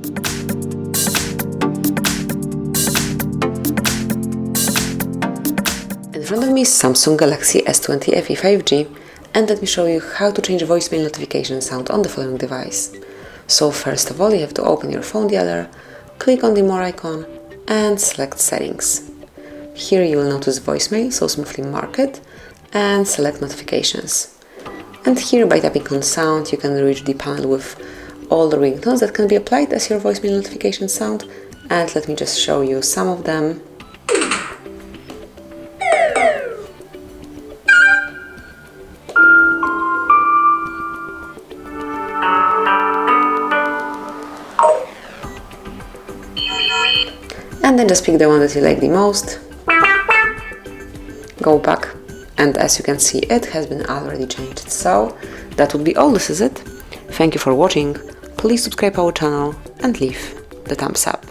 In front of me is Samsung Galaxy S20 FE 5G, and let me show you how to change voicemail notification sound on the following device. So first of all, you have to open your phone dialer, click on the More icon and select Settings. Here you will notice voicemail, so smoothly mark it and select Notifications. And here by tapping on Sound you can reach the panel with all the ringtones that can be applied as your voicemail notification sound, and let me just show you some of them. And then just pick the one that you like the most, go back, and as you can see it has been already changed. So that would be all. This is it. Thank you for watching. Please subscribe our channel and leave the thumbs up.